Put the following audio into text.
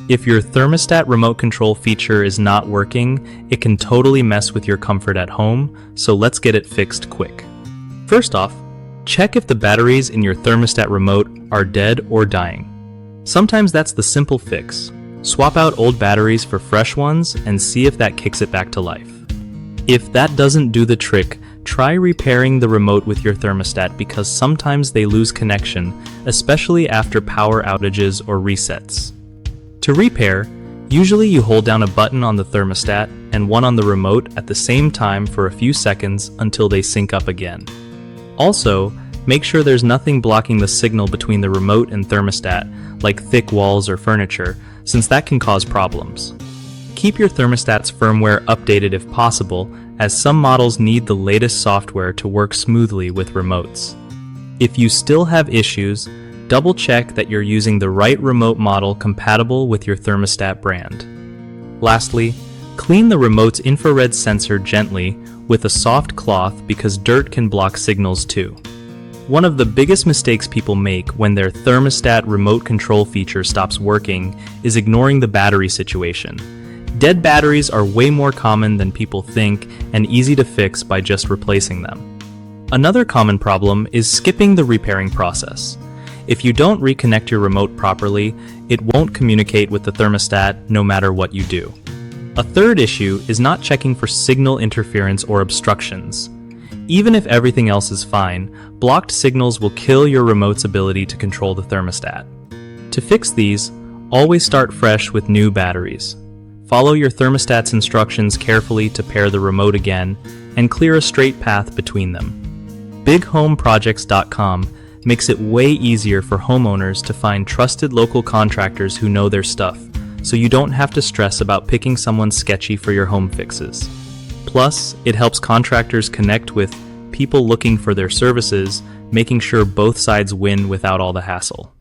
If your thermostat remote control feature is not working, it can totally mess with your comfort at home, so let's get it fixed quick. First off, check if the batteries in your thermostat remote are dead or dying. Sometimes that's the simple fix. Swap out old batteries for fresh ones and see if that kicks it back to life. If that doesn't do the trick, try repairing the remote with your thermostat because sometimes they lose connection, especially after power outages or resets. To repair, usually you hold down a button on the thermostat and one on the remote at the same time for a few seconds until they sync up again. Also, make sure there's nothing blocking the signal between the remote and thermostat, like thick walls or furniture, since that can cause problems. Keep your thermostat's firmware updated if possible, as some models need the latest software to work smoothly with remotes. If you still have issues, double-check that you're using the right remote model compatible with your thermostat brand. Lastly, clean the remote's infrared sensor gently with a soft cloth because dirt can block signals too. One of the biggest mistakes people make when their thermostat remote control feature stops working is ignoring the battery situation. Dead batteries are way more common than people think and easy to fix by just replacing them. Another common problem is skipping the repairing process. If you don't reconnect your remote properly, it won't communicate with the thermostat no matter what you do. A third issue is not checking for signal interference or obstructions. Even if everything else is fine, blocked signals will kill your remote's ability to control the thermostat. To fix these, always start fresh with new batteries. Follow your thermostat's instructions carefully to pair the remote again and clear a straight path between them. BigHomeProjects.com makes it way easier for homeowners to find trusted local contractors who know their stuff, so you don't have to stress about picking someone sketchy for your home fixes. Plus, it helps contractors connect with people looking for their services, making sure both sides win without all the hassle.